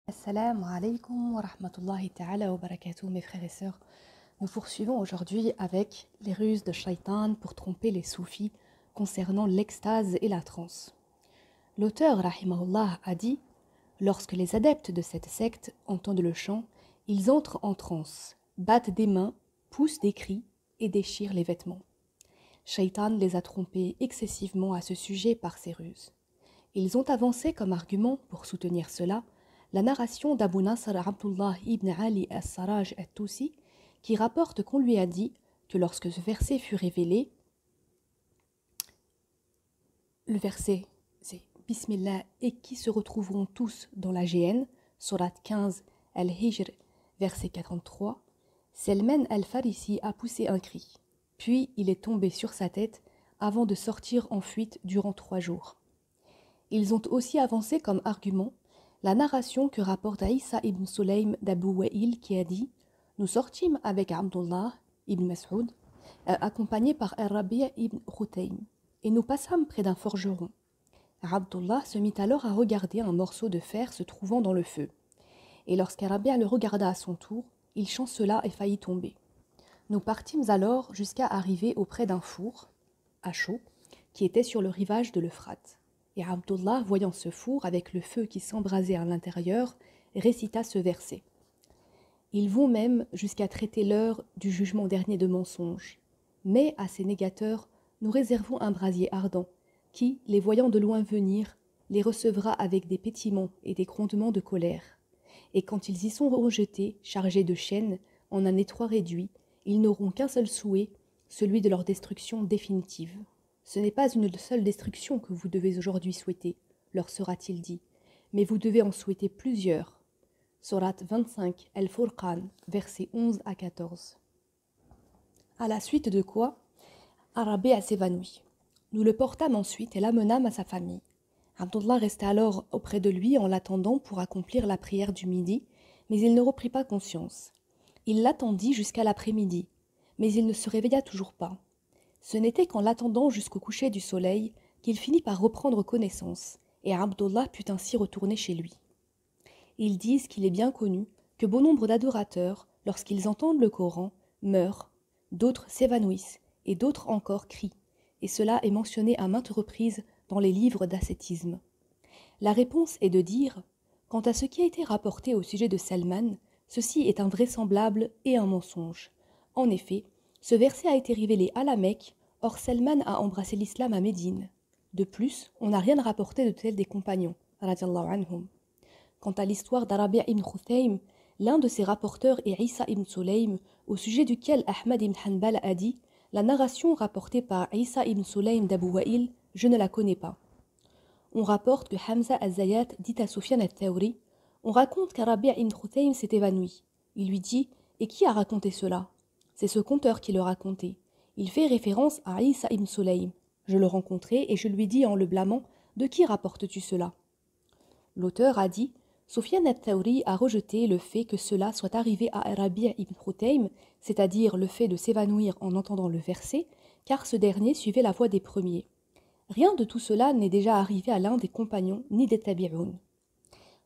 Assalamu alaikum wa rahmatullahi ta'ala wa barakatuh, mes frères et sœurs. Nous poursuivons aujourd'hui avec les ruses de Shaitan pour tromper les soufis concernant l'extase et la transe. L'auteur, rahimahullah, a dit « Lorsque les adeptes de cette secte entendent le chant, ils entrent en transe, battent des mains, poussent des cris et déchirent les vêtements. Shaitan les a trompés excessivement à ce sujet par ses ruses. Ils ont avancé comme argument pour soutenir cela la narration d'Abu Nasr Abdullah ibn Ali as-Saraj at-Tusi qui rapporte qu'on lui a dit que lorsque ce verset fut révélé, le verset c'est Bismillah et qui se retrouveront tous dans la GN, Surat 15 Al-Hijr, verset 43, Salman al-Farisi a poussé un cri, puis il est tombé sur sa tête avant de sortir en fuite durant 3 jours. Ils ont aussi avancé comme argument la narration que rapporte Isa ibn Sulaym d'Abu Wa'il qui a dit « Nous sortîmes avec Abdullah ibn Mas'ud, accompagné par Ar-Rabi' ibn Khutaym, et nous passâmes près d'un forgeron. Abdullah se mit alors à regarder un morceau de fer se trouvant dans le feu. Et lorsqu'Ar-Rabi' le regarda à son tour, il chancela et faillit tomber. Nous partîmes alors jusqu'à arriver auprès d'un four, à chaud, qui était sur le rivage de l'Euphrate. Et Abdullah, voyant ce four avec le feu qui s'embrasait à l'intérieur, récita ce verset. Ils vont même jusqu'à traiter l'heure du jugement dernier de mensonge. Mais à ces négateurs, nous réservons un brasier ardent, qui, les voyant de loin venir, les recevra avec des pétillements et des grondements de colère. Et quand ils y sont rejetés, chargés de chaînes, en un étroit réduit, ils n'auront qu'un seul souhait, celui de leur destruction définitive. Ce n'est pas une seule destruction que vous devez aujourd'hui souhaiter, leur sera-t-il dit, mais vous devez en souhaiter plusieurs. Surat 25, Al-Furqan, versets 11 à 14. À la suite de quoi, Ar-Rabi' s'évanouit. Nous le portâmes ensuite et l'amenâmes à sa famille. Abdullah resta alors auprès de lui en l'attendant pour accomplir la prière du midi, mais il ne reprit pas conscience. Il l'attendit jusqu'à l'après-midi, mais il ne se réveilla toujours pas. Ce n'était qu'en l'attendant jusqu'au coucher du soleil qu'il finit par reprendre connaissance, et Abdullah put ainsi retourner chez lui. Ils disent qu'il est bien connu que bon nombre d'adorateurs, lorsqu'ils entendent le Coran, meurent, d'autres s'évanouissent, et d'autres encore crient, et cela est mentionné à maintes reprises dans les livres d'ascétisme. La réponse est de dire, quant à ce qui a été rapporté au sujet de Salman, ceci est invraisemblable et un mensonge. En effet, ce verset a été révélé à la Mecque, or Salman a embrassé l'islam à Médine. De plus, on n'a rien rapporté de tel des compagnons, radiallahu anhum. Quant à l'histoire d'Ar-Rabi' ibn Khutaym, l'un de ses rapporteurs est Isa ibn Sulaym, au sujet duquel Ahmad ibn Hanbal a dit « La narration rapportée par Isa ibn Sulaym d'Abu Wa'il, je ne la connais pas. » On rapporte que Hamza az-Zayyat dit à Sufyan al-Thawri « On raconte qu'Ar-Rabi' ibn Khutaym s'est évanoui. » Il lui dit « Et qui a raconté cela ?» C'est ce conteur qui le racontait. Il fait référence à Isa ibn Sulaym. Je le rencontrai et je lui dis en le blâmant « De qui rapportes-tu cela ?» L'auteur a dit « Sufyan al-Thawri a rejeté le fait que cela soit arrivé à Ar-Rabi' ibn Khutaym, c'est-à-dire le fait de s'évanouir en entendant le verset, car ce dernier suivait la voie des premiers. Rien de tout cela n'est déjà arrivé à l'un des compagnons ni des tabi'un.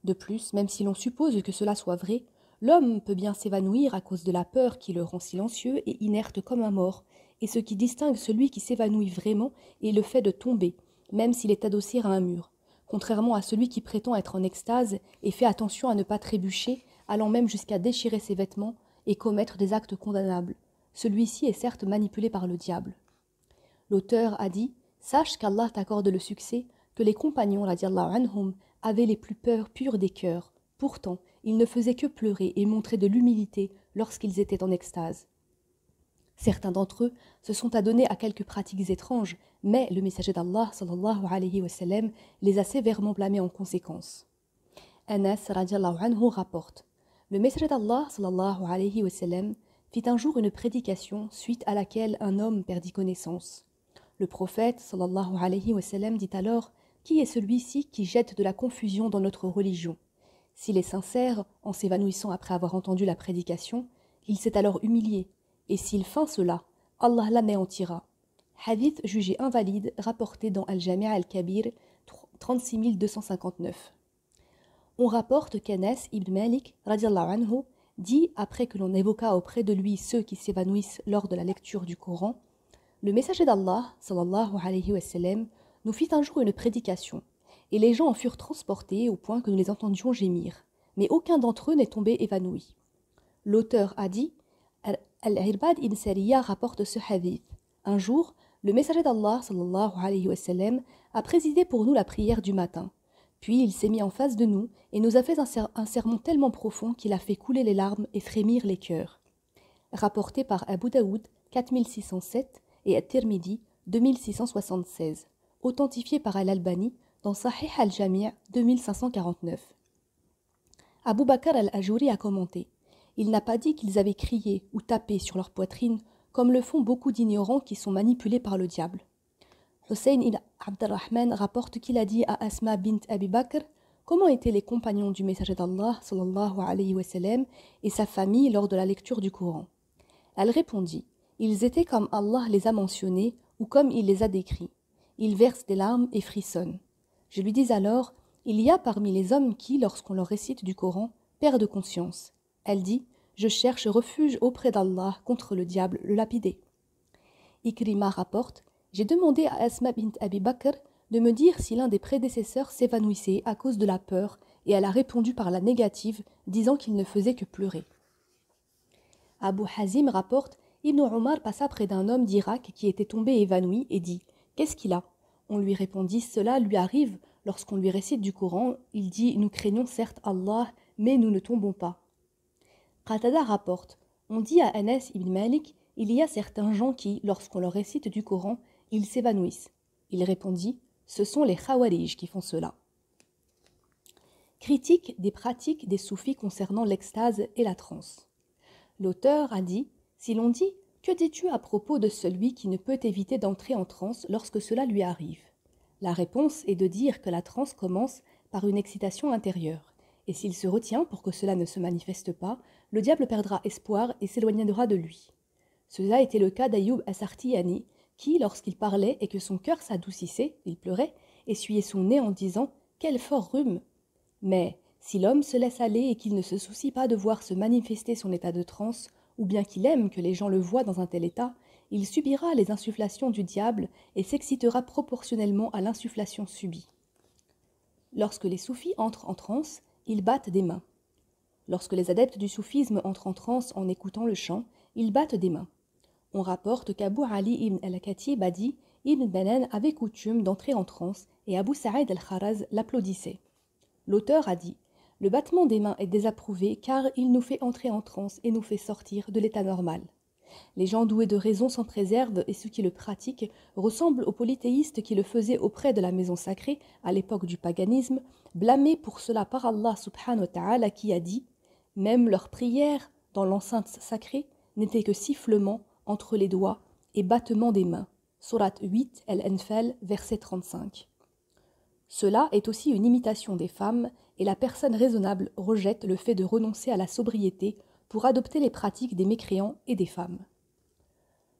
De plus, même si l'on suppose que cela soit vrai, l'homme peut bien s'évanouir à cause de la peur qui le rend silencieux et inerte comme un mort, et ce qui distingue celui qui s'évanouit vraiment est le fait de tomber, même s'il est adossé à un mur, contrairement à celui qui prétend être en extase et fait attention à ne pas trébucher, allant même jusqu'à déchirer ses vêtements et commettre des actes condamnables. Celui-ci est certes manipulé par le diable. L'auteur a dit « Sache qu'Allah t'accorde le succès, que les compagnons radiallahu anhum avaient les plus purs des cœurs. Pourtant, ils ne faisaient que pleurer et montrer de l'humilité lorsqu'ils étaient en extase. Certains d'entre eux se sont adonnés à quelques pratiques étranges, mais le messager d'Allah sallallahu alayhi wa sallam les a sévèrement blâmés en conséquence. Anas radiallahu anhu rapporte le messager d'Allah sallallahu alayhi wa sallam fit un jour une prédication suite à laquelle un homme perdit connaissance. Le prophète sallallahu alayhi wa sallam dit alors « Qui est celui-ci qui jette de la confusion dans notre religion ?» S'il est sincère, en s'évanouissant après avoir entendu la prédication, il s'est alors humilié, et s'il feint cela, Allah l'anéantira. Hadith jugé invalide rapporté dans Al-Jami' al-Kabir 36 259. On rapporte qu'Anas ibn Malik radiallahu anhu dit, après que l'on évoqua auprès de lui ceux qui s'évanouissent lors de la lecture du Coran, le messager d'Allah, sallallahu alayhi wa sallam, nous fit un jour une prédication, et les gens en furent transportés au point que nous les entendions gémir, mais aucun d'entre eux n'est tombé évanoui. L'auteur a dit, Al-Irbad ibn Sariya rapporte ce hadith. Un jour, le messager d'Allah, sallallahu alayhi wa sallam, a présidé pour nous la prière du matin. Puis il s'est mis en face de nous et nous a fait un sermon tellement profond qu'il a fait couler les larmes et frémir les cœurs. Rapporté par Abu Daoud, 4607, et At-Tirmidhi, 2676. Authentifié par Al-Albani dans Sahih al-Jami' 2549. Abu Bakr al-Ajuri a commenté. Il n'a pas dit qu'ils avaient crié ou tapé sur leur poitrine comme le font beaucoup d'ignorants qui sont manipulés par le diable. Hussein ibn Abdurrahman rapporte qu'il a dit à Asma bint Abi Bakr comment étaient les compagnons du messager d'Allah sallallahu alayhi wa sallam et sa famille lors de la lecture du Coran. Elle répondit, ils étaient comme Allah les a mentionnés ou comme il les a décrits. Ils versent des larmes et frissonnent. Je lui dis alors, il y a parmi les hommes qui, lorsqu'on leur récite du Coran, perdent conscience. Elle dit, je cherche refuge auprès d'Allah contre le diable le lapidé. Ikrima rapporte, j'ai demandé à Asma bint Abi Bakr de me dire si l'un des prédécesseurs s'évanouissait à cause de la peur et elle a répondu par la négative, disant qu'il ne faisait que pleurer. Abu Hazim rapporte, Ibn Omar passa près d'un homme d'Irak qui était tombé évanoui et dit « Qu'est-ce qu'il a ?» On lui répondit « Cela lui arrive lorsqu'on lui récite du Coran. Il dit « Nous craignons certes Allah, mais nous ne tombons pas. » Qatada rapporte « On dit à Anas ibn Malik, il y a certains gens qui, lorsqu'on leur récite du Coran, ils s'évanouissent. » Il répondit « Ce sont les Khawarij qui font cela. » Critique des pratiques des soufis concernant l'extase et la transe. L'auteur a dit « Si l'on dit « Que dis-tu à propos de celui qui ne peut éviter d'entrer en transe lorsque cela lui arrive ?» La réponse est de dire que la transe commence par une excitation intérieure, et s'il se retient pour que cela ne se manifeste pas, le diable perdra espoir et s'éloignera de lui. Cela était le cas d'Ayoub as-Sartiyani, qui, lorsqu'il parlait et que son cœur s'adoucissait, il pleurait, essuyait son nez en disant « Quel fort rhume !» Mais si l'homme se laisse aller et qu'il ne se soucie pas de voir se manifester son état de transe, ou bien qu'il aime que les gens le voient dans un tel état, il subira les insufflations du diable et s'excitera proportionnellement à l'insufflation subie. Lorsque les soufis entrent en transe, ils battent des mains. Lorsque les adeptes du soufisme entrent en transe en écoutant le chant, ils battent des mains. On rapporte qu'Abu Ali ibn al-Khatib a dit « Ibn Banan avait coutume d'entrer en transe et Abu Sa'id al-Kharaz l'applaudissait. » L'auteur a dit « Le battement des mains est désapprouvé car il nous fait entrer en transe et nous fait sortir de l'état normal. » Les gens doués de raison s'en préservent et ceux qui le pratiquent ressemblent aux polythéistes qui le faisaient auprès de la maison sacrée à l'époque du paganisme, blâmés pour cela par Allah subhanahu wa ta'ala qui a dit « Même leur prière dans l'enceinte sacrée n'était que sifflement entre les doigts et battement des mains. » Surat 8 Al-Anfal, verset 35. Cela est aussi une imitation des femmes et la personne raisonnable rejette le fait de renoncer à la sobriété pour adopter les pratiques des mécréants et des femmes.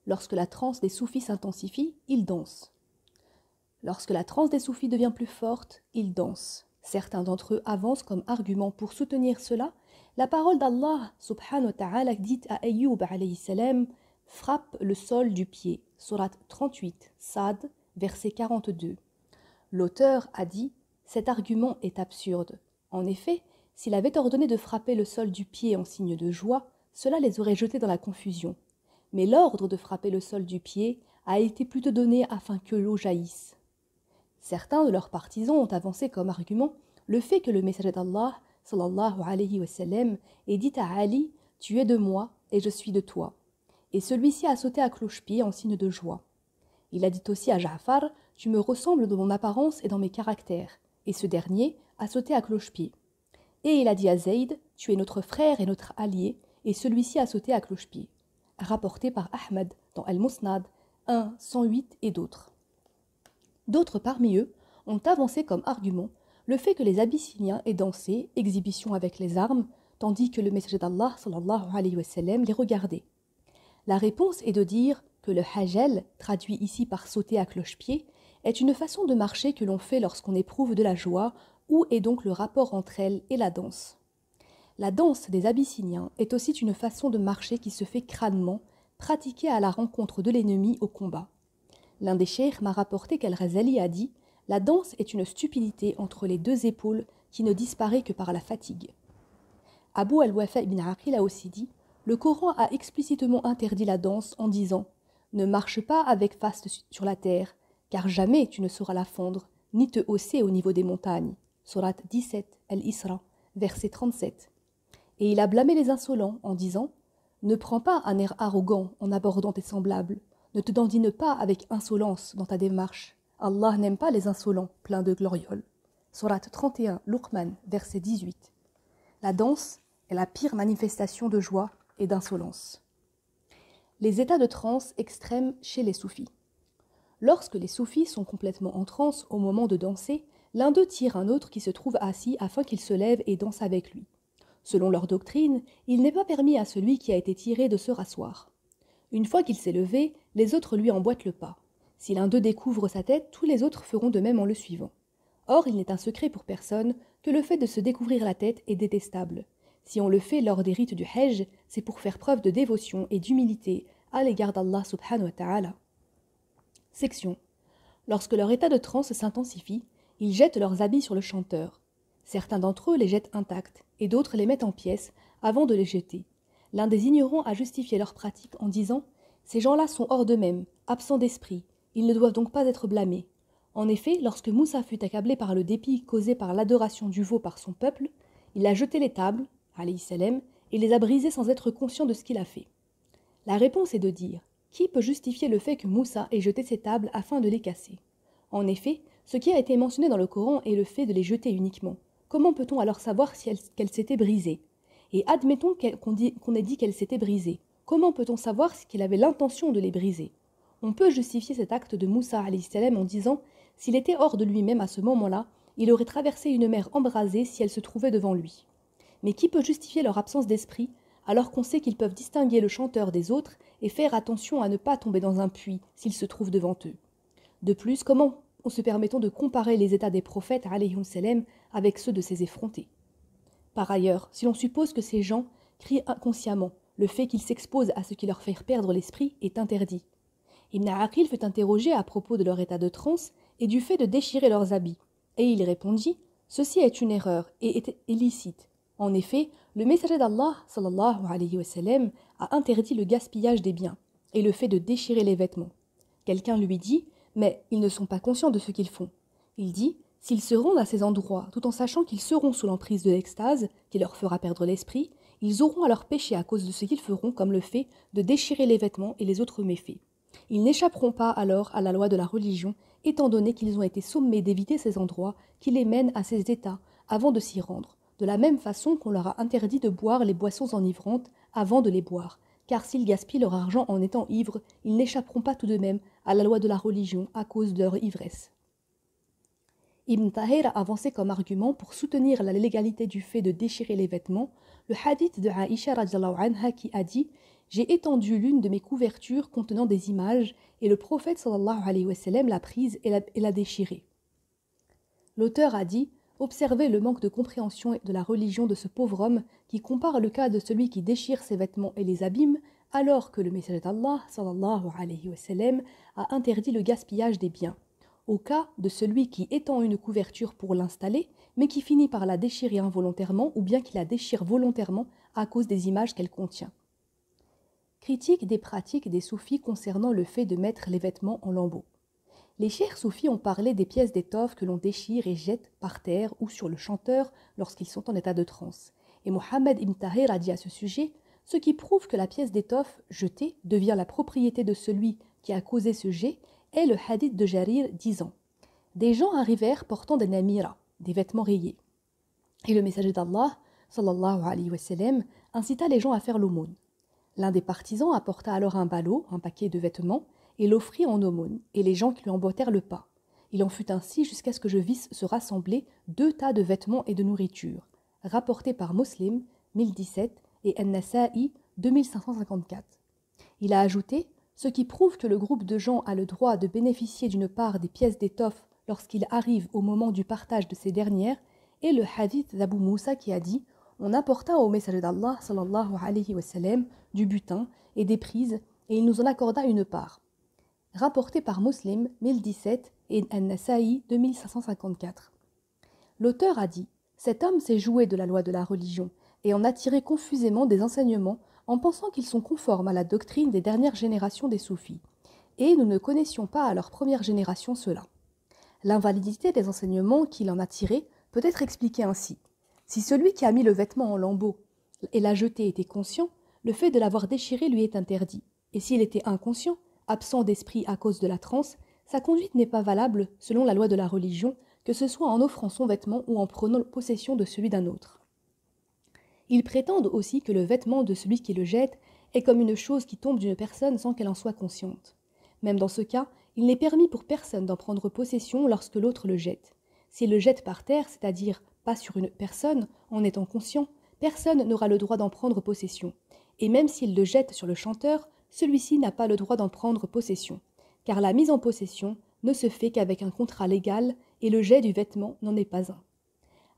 Lorsque la transe des soufis s'intensifie, ils dansent. Lorsque la transe des soufis devient plus forte, ils dansent. Certains d'entre eux avancent comme argument pour soutenir cela la parole d'Allah subhanahu wa ta'ala dite à Ayyub alayhi salam « Frappe le sol du pied » Surat 38, Sad, verset 42. L'auteur a dit « Cet argument est absurde. En effet, s'il avait ordonné de frapper le sol du pied en signe de joie, cela les aurait jetés dans la confusion. Mais l'ordre de frapper le sol du pied a été plutôt donné afin que l'eau jaillisse. » Certains de leurs partisans ont avancé comme argument le fait que le messager d'Allah, sallallahu alayhi wa sallam, ait dit à Ali « Tu es de moi et je suis de toi. » Et celui-ci a sauté à cloche-pied en signe de joie. Il a dit aussi à Ja'far « Tu me ressembles dans mon apparence et dans mes caractères. » Et ce dernier a sauté à cloche-pied. Et il a dit à Zayd « Tu es notre frère et notre allié. » Et celui-ci a sauté à cloche-pied. Rapporté par Ahmad dans Al-Musnad 1, 108 et d'autres. D'autres parmi eux ont avancé comme argument le fait que les Abyssiniens aient dansé, exhibition avec les armes, tandis que le messager d'Allah sallallahu alayhi wa sallam les regardait. La réponse est de dire que le hajjal, traduit ici par sauter à cloche-pied, est une façon de marcher que l'on fait lorsqu'on éprouve de la joie Où est donc le rapport entre elle et la danse? La danse des Abyssiniens est aussi une façon de marcher qui se fait crânement, pratiquée à la rencontre de l'ennemi au combat. L'un des cheikhs m'a rapporté qu'Al-Razali a dit « La danse est une stupidité entre les deux épaules qui ne disparaît que par la fatigue. » Abu al-Wafa ibn Aqil a aussi dit « Le Coran a explicitement interdit la danse en disant « Ne marche pas avec face sur la terre, car jamais tu ne sauras la fendre, ni te hausser au niveau des montagnes. » Surat 17, Al-Isra, verset 37. Et il a blâmé les insolents en disant « Ne prends pas un air arrogant en abordant tes semblables, ne te dandine pas avec insolence dans ta démarche. Allah n'aime pas les insolents, pleins de glorioles. » Surat 31, Luqman, verset 18. La danse est la pire manifestation de joie et d'insolence. Les états de transe extrêmes chez les soufis. Lorsque les soufis sont complètement en transe au moment de danser, l'un d'eux tire un autre qui se trouve assis afin qu'il se lève et danse avec lui. Selon leur doctrine, il n'est pas permis à celui qui a été tiré de se rasseoir. Une fois qu'il s'est levé, les autres lui emboîtent le pas. Si l'un d'eux découvre sa tête, tous les autres feront de même en le suivant. Or, il n'est un secret pour personne que le fait de se découvrir la tête est détestable. Si on le fait lors des rites du Hajj, c'est pour faire preuve de dévotion et d'humilité à l'égard d'Allah subhanahu wa ta'ala. Section. Lorsque leur état de transe s'intensifie, ils jettent leurs habits sur le chanteur. Certains d'entre eux les jettent intacts et d'autres les mettent en pièces avant de les jeter. L'un des ignorants a justifié leur pratique en disant « Ces gens-là sont hors d'eux-mêmes, absents d'esprit, ils ne doivent donc pas être blâmés. » En effet, lorsque Moussa fut accablé par le dépit causé par l'adoration du veau par son peuple, il a jeté les tables, alayhi salam, et les a brisées sans être conscient de ce qu'il a fait. La réponse est de dire « Qui peut justifier le fait que Moussa ait jeté ces tables afin de les casser ?» En effet, ce qui a été mentionné dans le Coran est le fait de les jeter uniquement. Comment peut-on alors savoir si qu'elles s'étaient brisées? Et admettons qu'on ait dit qu'elles s'étaient brisées. Comment peut-on savoir qu'il avait l'intention de les briser? On peut justifier cet acte de Moussa alayhi salam en disant « S'il était hors de lui-même à ce moment-là, il aurait traversé une mer embrasée si elle se trouvait devant lui. » Mais qui peut justifier leur absence d'esprit alors qu'on sait qu'ils peuvent distinguer le chanteur des autres et faire attention à ne pas tomber dans un puits s'il se trouve devant eux? De plus, comment se permet-on de comparer les états des prophètes alayhim salam avec ceux de ces effrontés? Par ailleurs, si l'on suppose que ces gens crient inconsciemment, le fait qu'ils s'exposent à ce qui leur fait perdre l'esprit est interdit. Ibn Aqil fut interrogé à propos de leur état de transe et du fait de déchirer leurs habits, et il répondit « Ceci est une erreur et est illicite. En effet, le messager d'Allah sallallahu alayhi wa sallam, a interdit le gaspillage des biens et le fait de déchirer les vêtements. Quelqu'un lui dit « Mais ils ne sont pas conscients de ce qu'ils font. » Il dit « S'ils se rendent à ces endroits tout en sachant qu'ils seront sous l'emprise de l'extase, qui leur fera perdre l'esprit, ils auront alors péché à cause de ce qu'ils feront comme le fait de déchirer les vêtements et les autres méfaits. Ils n'échapperont pas alors à la loi de la religion, étant donné qu'ils ont été sommés d'éviter ces endroits qui les mènent à ces états avant de s'y rendre, de la même façon qu'on leur a interdit de boire les boissons enivrantes avant de les boire, car s'ils gaspillent leur argent en étant ivres, ils n'échapperont pas tout de même à la loi de la religion à cause de leur ivresse. Ibn Tahir a avancé comme argument pour soutenir la légalité du fait de déchirer les vêtements le hadith de Aïcha radhiyallahu anha qui a dit « J'ai étendu l'une de mes couvertures contenant des images et le prophète sallallahu alayhi wa sallam l'a prise et l'a déchirée. » L'auteur a dit « Observez le manque de compréhension de la religion de ce pauvre homme qui compare le cas de celui qui déchire ses vêtements et les abîme alors que le messager d'Allah sallallahu alayhi wa sallam a interdit le gaspillage des biens. Au cas de celui qui étend une couverture pour l'installer, mais qui finit par la déchirer involontairement ou bien qui la déchire volontairement à cause des images qu'elle contient. » Critique des pratiques des soufis concernant le fait de mettre les vêtements en lambeaux. Les cheikhs soufis ont parlé des pièces d'étoffe que l'on déchire et jette par terre ou sur le chanteur lorsqu'ils sont en état de transe. Et Mohammed ibn Tahir a dit à ce sujet « Ce qui prouve que la pièce d'étoffe jetée devient la propriété de celui qui a causé ce jet est le hadith de Jarir disant « Des gens arrivèrent portant des namira, des vêtements rayés. Et le messager d'Allah, sallallahu alayhi wa sallam, incita les gens à faire l'aumône. L'un des partisans apporta alors un ballot, un paquet de vêtements, et l'offrit en aumône, et les gens qui lui emboîtèrent le pas. Il en fut ainsi jusqu'à ce que je visse se rassembler 2 tas de vêtements et de nourriture, rapporté par Muslim, 1017, et An-Nasa'i, 2554. Il a ajouté « Ce qui prouve que le groupe de gens a le droit de bénéficier d'une part des pièces d'étoffe lorsqu'il arrive au moment du partage de ces dernières et le hadith d'Abu Moussa qui a dit « On apporta au messager d'Allah sallallahu alayhi wa sallam du butin et des prises et il nous en accorda une part. » Rapporté par Muslim 1017 et An-Nasa'i 2554. L'auteur a dit « Cet homme s'est joué de la loi de la religion et en a tiré confusément des enseignements en pensant qu'ils sont conformes à la doctrine des dernières générations des soufis. Et nous ne connaissions pas à leur première génération cela. L'invalidité des enseignements qu'il en a tirés peut être expliquée ainsi. Si celui qui a mis le vêtement en lambeaux et l'a jeté était conscient, le fait de l'avoir déchiré lui est interdit. Et s'il était inconscient, absent d'esprit à cause de la transe, sa conduite n'est pas valable selon la loi de la religion, que ce soit en offrant son vêtement ou en prenant possession de celui d'un autre. Ils prétendent aussi que le vêtement de celui qui le jette est comme une chose qui tombe d'une personne sans qu'elle en soit consciente. Même dans ce cas, il n'est permis pour personne d'en prendre possession lorsque l'autre le jette. S'il le jette par terre, c'est-à-dire pas sur une personne, en étant conscient, personne n'aura le droit d'en prendre possession. Et même s'il le jette sur le chanteur, celui-ci n'a pas le droit d'en prendre possession, car la mise en possession ne se fait qu'avec un contrat légal et le jet du vêtement n'en est pas un.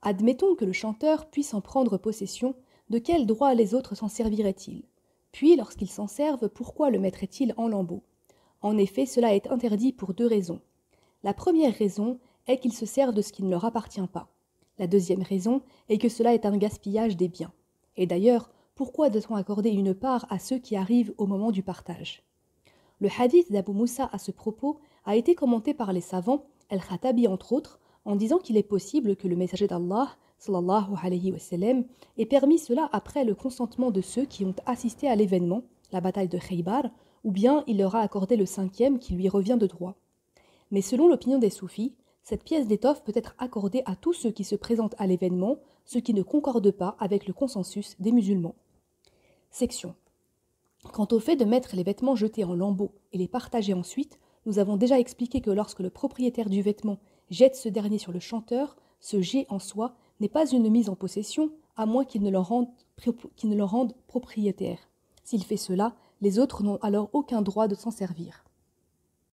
Admettons que le chanteur puisse en prendre possession, de quel droit les autres s'en serviraient-ils? Puis, lorsqu'ils s'en servent, pourquoi le mettraient-ils en lambeaux? En effet, cela est interdit pour deux raisons. La première raison est qu'ils se servent de ce qui ne leur appartient pas. La deuxième raison est que cela est un gaspillage des biens. Et d'ailleurs, pourquoi doit-on accorder une part à ceux qui arrivent au moment du partage? Le hadith d'Abu Moussa à ce propos a été commenté par les savants, Al-Khatabi entre autres, en disant qu'il est possible que le messager d'Allah, sallallahu alayhi wa sallam, ait permis cela après le consentement de ceux qui ont assisté à l'événement, la bataille de Khaybar, ou bien il leur a accordé le 5e qui lui revient de droit. Mais selon l'opinion des soufis, cette pièce d'étoffe peut être accordée à tous ceux qui se présentent à l'événement, ce qui ne concorde pas avec le consensus des musulmans. Section. Quant au fait de mettre les vêtements jetés en lambeaux et les partager ensuite, nous avons déjà expliqué que lorsque le propriétaire du vêtement jette ce dernier sur le chanteur, ce jet en soi n'est pas une mise en possession, à moins qu'il ne le rende propriétaire. S'il fait cela, les autres n'ont alors aucun droit de s'en servir.